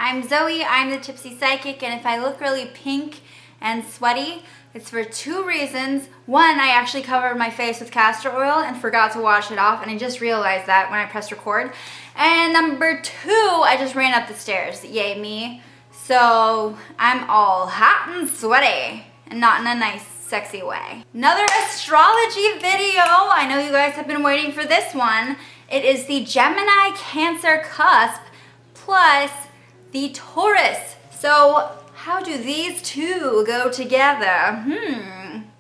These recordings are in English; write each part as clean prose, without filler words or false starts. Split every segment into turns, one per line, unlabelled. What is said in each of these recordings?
I'm Zoe, I'm the Tipsy Psychic, and if I look really pink and sweaty, it's for two reasons. One, I actually covered my face with castor oil and forgot to wash it off, and I just realized that when I pressed record. And number two, I just ran up the stairs, yay me. So I'm all hot and sweaty, and not in a nice, sexy way. Another astrology video. I know you guys have been waiting for this one. It is the Gemini Cancer cusp plus the Taurus. So how do these two go together?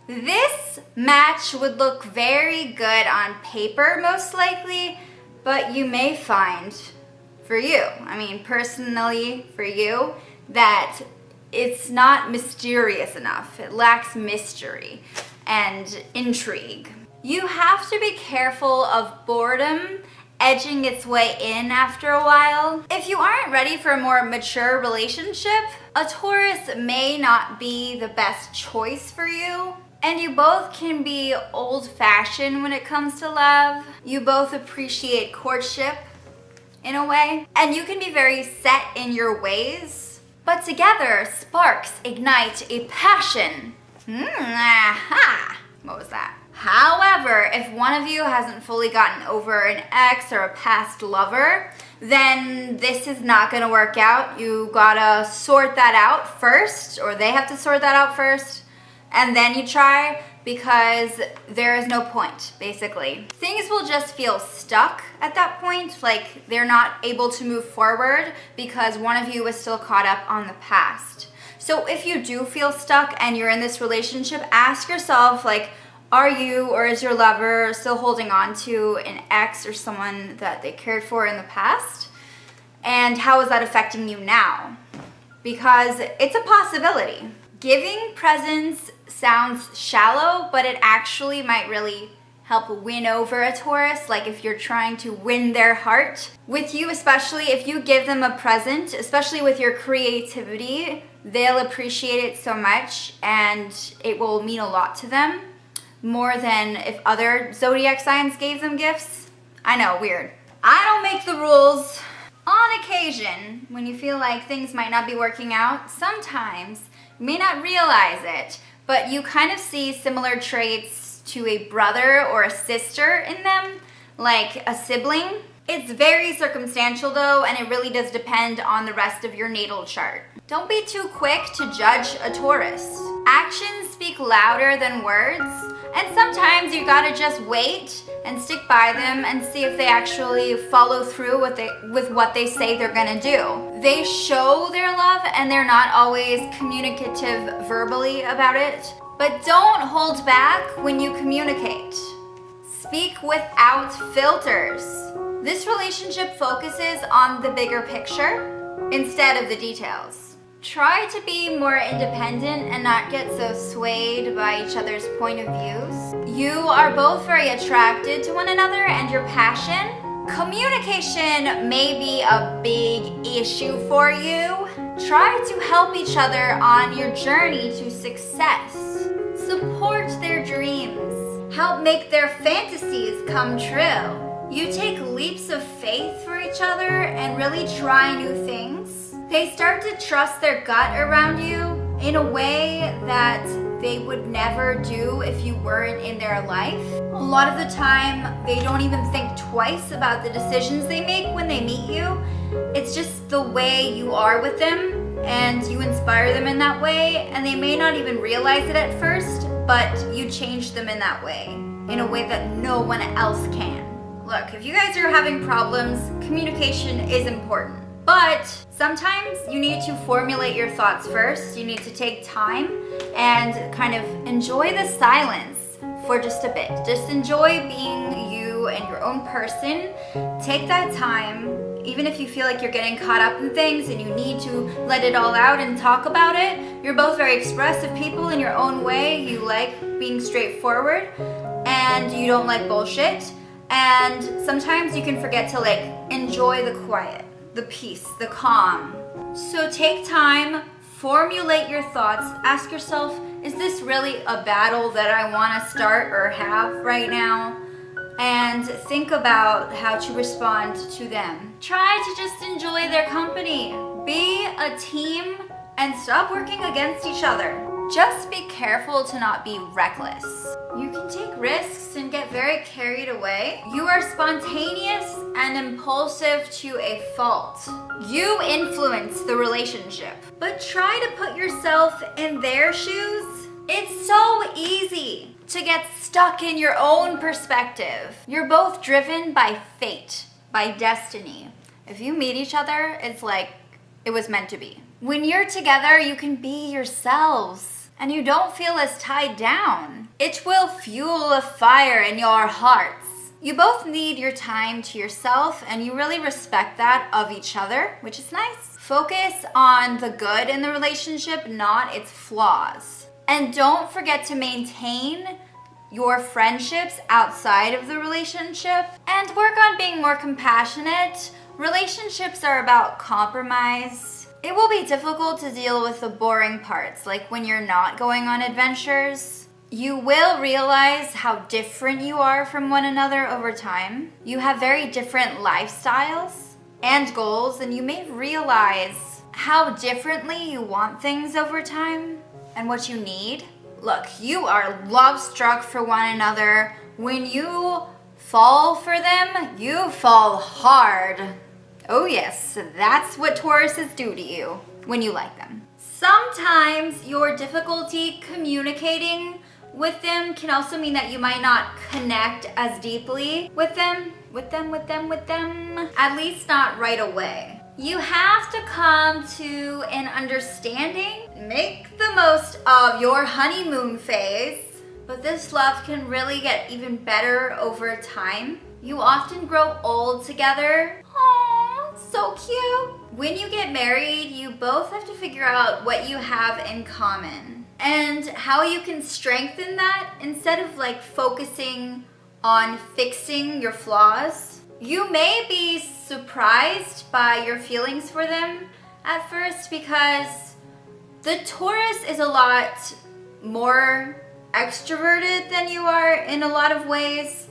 This match would look very good on paper, most likely, but you may find for you, I mean personally for you, that it's not mysterious enough. It lacks mystery and intrigue. You have to be careful of boredom edging its way in after a while. If you aren't ready for a more mature relationship, a Taurus may not be the best choice for you. And you both can be old-fashioned when it comes to love. You both appreciate courtship in a way. And you can be very set in your ways. But together, sparks ignite a passion. What was that? However, if one of you hasn't fully gotten over an ex or a past lover, then this is not gonna work out. You gotta sort that out first, or they have to sort that out first, and then you try, because there is no point, basically. Things will just feel stuck at that point, like they're not able to move forward because one of you is still caught up on the past. So if you do feel stuck and you're in this relationship, ask yourself, like, are you or is your lover still holding on to an ex or someone that they cared for in the past? And how is that affecting you now? Because it's a possibility. Giving presents sounds shallow, but it actually might really help win over a Taurus, like if you're trying to win their heart. With you especially, if you give them a present, especially with your creativity, they'll appreciate it so much and it will mean a lot to them, more than if other zodiac signs gave them gifts. I know, weird. I don't make the rules. On occasion, when you feel like things might not be working out, sometimes you may not realize it, but you kind of see similar traits to a brother or a sister in them, like a sibling. It's very circumstantial though, and it really does depend on the rest of your natal chart. Don't be too quick to judge a Taurus. Actions speak louder than words, and sometimes you gotta just wait and stick by them and see if they actually follow through with what they say they're gonna do. They show their love and they're not always communicative verbally about it, but don't hold back when you communicate. Speak without filters. This relationship focuses on the bigger picture instead of the details. Try to be more independent and not get so swayed by each other's point of views. You are both very attracted to one another and your passion. Communication may be a big issue for you. Try to help each other on your journey to success. Support their dreams. Help make their fantasies come true. You take leaps of faith for each other and really try new things. They start to trust their gut around you in a way that they would never do if you weren't in their life. A lot of the time, they don't even think twice about the decisions they make when they meet you. It's just the way you are with them, and you inspire them in that way, and they may not even realize it at first, but you change them in that way, in a way that no one else can. Look, if you guys are having problems, communication is important. But sometimes you need to formulate your thoughts first. You need to take time and kind of enjoy the silence for just a bit. Just enjoy being you and your own person. Take that time, even if you feel like you're getting caught up in things and you need to let it all out and talk about it. You're both very expressive people in your own way. You like being straightforward and you don't like bullshit. And sometimes you can forget to like enjoy the quiet, the peace, the calm. So take time, formulate your thoughts, ask yourself, is this really a battle that I want to start or have right now? And think about how to respond to them. Try to just enjoy their company. Be a team and stop working against each other. Just be careful to not be reckless. You can take risks and get very carried away. You are spontaneous and impulsive to a fault. You influence the relationship, but try to put yourself in their shoes. It's so easy to get stuck in your own perspective. You're both driven by fate, by destiny. If you meet each other, it's like it was meant to be. When you're together, you can be yourselves. And you don't feel as tied down. It will fuel a fire in your hearts. You both need your time to yourself, and you really respect that of each other, which is nice. Focus on the good in the relationship, not its flaws. And don't forget to maintain your friendships outside of the relationship, and work on being more compassionate. Relationships are about compromise. It will be difficult to deal with the boring parts, like when you're not going on adventures. You will realize how different you are from one another over time. You have very different lifestyles and goals, and you may realize how differently you want things over time and what you need. Look, you are love-struck for one another. When you fall for them, you fall hard. Oh yes, that's what Tauruses do to you when you like them. Sometimes your difficulty communicating with them can also mean that you might not connect as deeply with them, at least not right away. You have to come to an understanding. Make the most of your honeymoon phase, but this love can really get even better over time. You often grow old together. So cute. When you get married, you both have to figure out what you have in common and how you can strengthen that instead of like focusing on fixing your flaws. You may be surprised by your feelings for them at first because the Taurus is a lot more extroverted than you are in a lot of ways.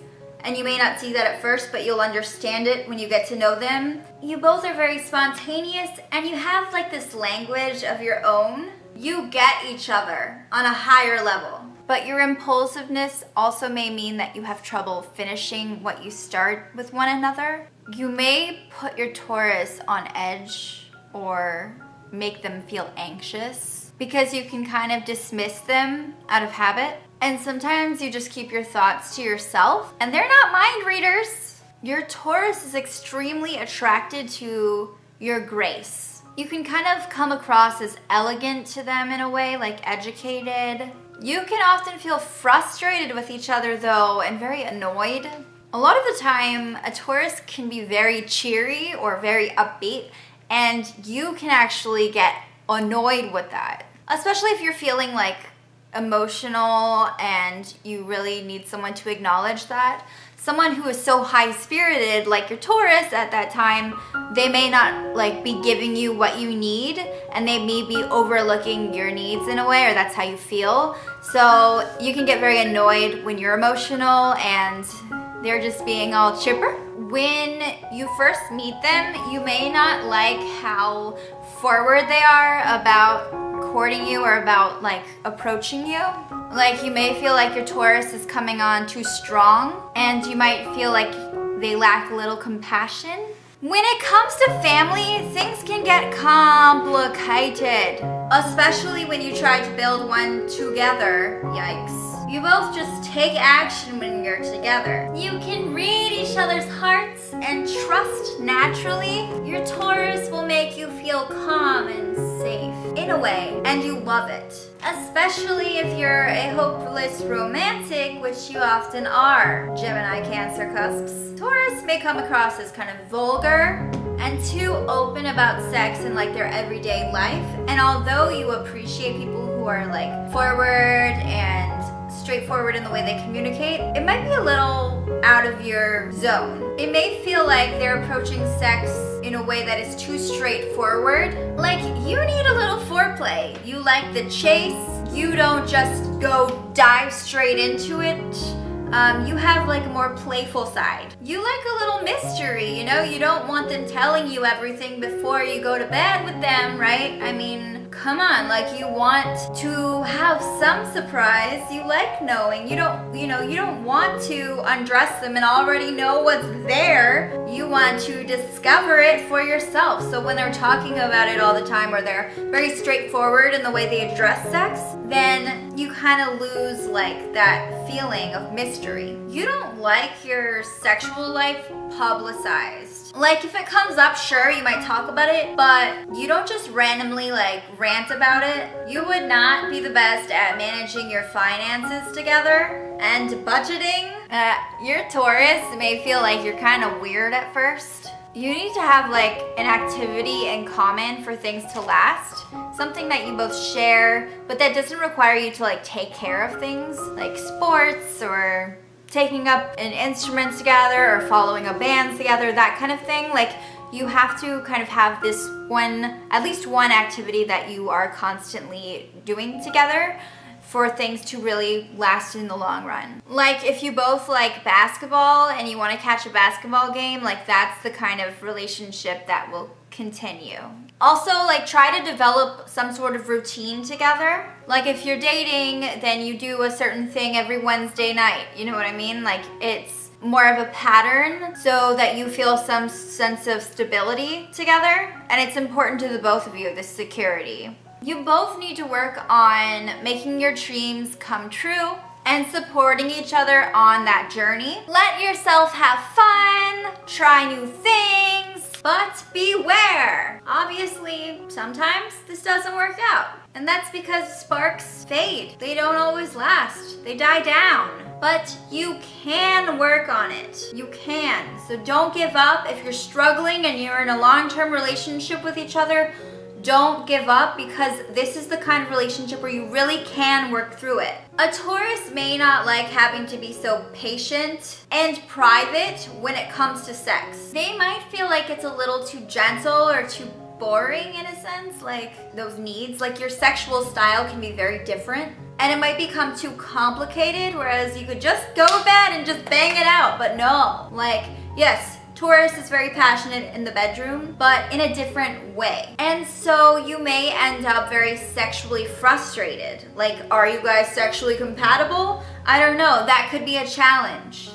And you may not see that at first, but you'll understand it when you get to know them. You both are very spontaneous, and you have like this language of your own. You get each other on a higher level. But your impulsiveness also may mean that you have trouble finishing what you start with one another. You may put your Taurus on edge or make them feel anxious because you can kind of dismiss them out of habit. And sometimes you just keep your thoughts to yourself, and they're not mind readers. Your Taurus is extremely attracted to your grace. You can kind of come across as elegant to them in a way, like educated. You can often feel frustrated with each other though, and very annoyed. A lot of the time, a Taurus can be very cheery or very upbeat, and you can actually get annoyed with that. Especially if you're feeling like emotional and you really need someone to acknowledge that. Someone who is so high-spirited like your Taurus at that time, they may not like be giving you what you need, and they may be overlooking your needs in a way, or that's how you feel. So you can get very annoyed when you're emotional and they're just being all chipper. When you first meet them, you may not like how forward they are about courting you or about like approaching you. Like you may feel like your Taurus is coming on too strong, and you might feel like they lack a little compassion. When it comes to family, things can get complicated, especially when you try to build one together. Yikes. You both just take action when you're together. You can read each other's hearts and trust naturally. Your Taurus will make you feel calm and safe in a way, and you love it. Especially if you're a hopeless romantic, which you often are. Gemini, Cancer, Cusps. Taurus may come across as kind of vulgar and too open about sex in like their everyday life. And although you appreciate people who are like forward and straightforward in the way they communicate, it might be a little out of your zone. It may feel like they're approaching sex in a way that is too straightforward. Like you need a little foreplay. You like the chase. You don't just go dive straight into it. You have like a more playful side. You like a little mystery, you know? You don't want them telling you everything before you go to bed with them, right? I mean, come on, like you want to have some surprise. You like knowing. You don't want to undress them and already know what's there. You want to discover it for yourself. So when they're talking about it all the time, or they're very straightforward in the way they address sex, then you kind of lose like that feeling of mystery. You don't like your sexual life publicized. Like if it comes up, sure, you might talk about it, but you don't just randomly like rant about it. You would not be the best at managing your finances together and budgeting. Your Taurus may feel like you're kind of weird at first. You need to have like an activity in common for things to last. Something that you both share, but that doesn't require you to like take care of things like sports or taking up an instrument together or following a band together, that kind of thing. Like you have to kind of have this one, at least one activity that you are constantly doing together for things to really last in the long run. Like if you both like basketball and you want to catch a basketball game, like that's the kind of relationship that will continue. Also, like try to develop some sort of routine together. Like if you're dating, then you do a certain thing every Wednesday night. You know what I mean? Like it's more of a pattern so that you feel some sense of stability together. And it's important to the both of you, this security. You both need to work on making your dreams come true and supporting each other on that journey. Let yourself have fun, try new things, but beware. Obviously, sometimes this doesn't work out. And that's because sparks fade. They don't always last. They die down. But you can work on it. You can. So don't give up. If you're struggling and you're in a long-term relationship with each other, don't give up, because this is the kind of relationship where you really can work through it. A Taurus may not like having to be so patient and private when it comes to sex. They might feel like it's a little too gentle or too boring in a sense, like those needs. Like your sexual style can be very different and it might become too complicated, whereas you could just go to bed and just bang it out. But no, like, yes, Taurus is very passionate in the bedroom, but in a different way. And so you may end up very sexually frustrated. Like, are you guys sexually compatible? I don't know. That could be a challenge.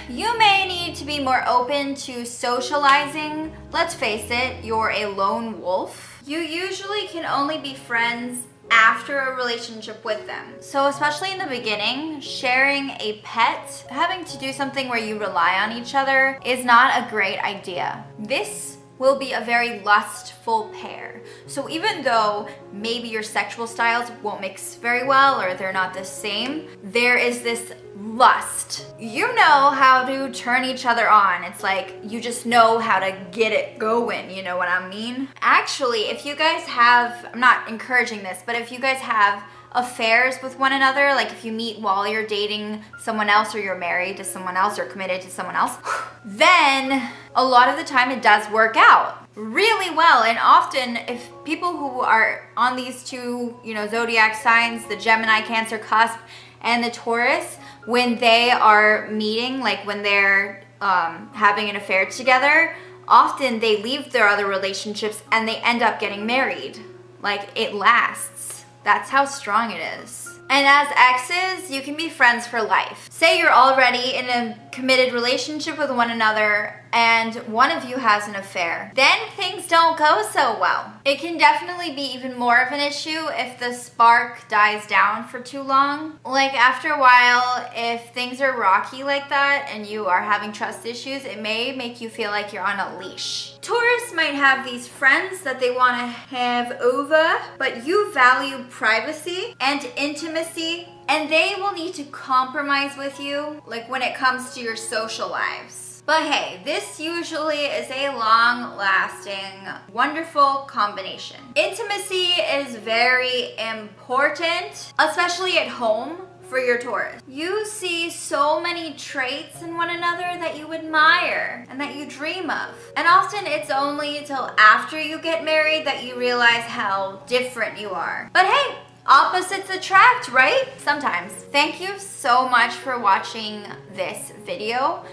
You may need to be more open to socializing. Let's face it, you're a lone wolf. You usually can only be friends after a relationship with them. So especially in the beginning, sharing a pet, having to do something where you rely on each other is not a great idea. This will be a very lustful pair. So even though maybe your sexual styles won't mix very well or they're not the same, there is this lust. You know how to turn each other on. It's like you just know how to get it going, you know what I mean? Actually, if you guys have, I'm not encouraging this, but if you guys have affairs with one another, like if you meet while you're dating someone else or you're married to someone else or committed to someone else, then a lot of the time it does work out really well. And often if people who are on these two, you know, zodiac signs, the Gemini, Cancer, Cusp, and the Taurus, when they are meeting, like when they're having an affair together, often they leave their other relationships and they end up getting married. Like it lasts. That's how strong it is. And as exes, you can be friends for life. Say you're already in a committed relationship with one another and one of you has an affair. Then things don't go so well. It can definitely be even more of an issue if the spark dies down for too long. Like after a while, if things are rocky like that and you are having trust issues, it may make you feel like you're on a leash. Taurus might have these friends that they want to have over, but you value privacy and intimacy, and they will need to compromise with you, like when it comes to your social lives. But hey, this usually is a long-lasting, wonderful combination. Intimacy is very important, especially at home for your Taurus. You see so many traits in one another that you admire and that you dream of. And often it's only until after you get married that you realize how different you are. But hey, Opposites attract, right? Sometimes. Thank you so much for watching this video.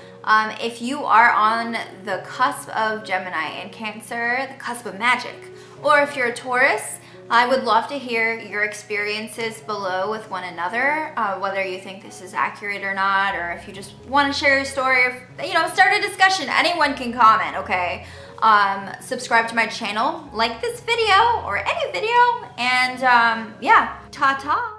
If you are on the cusp of Gemini and Cancer, the cusp of magic, or if you're a Taurus, I would love to hear your experiences below with one another, whether you think this is accurate or not, or if you just want to share your story, or, you know, start a discussion. Anyone can comment, okay? Subscribe to my channel, like this video or any video, and yeah, ta-ta.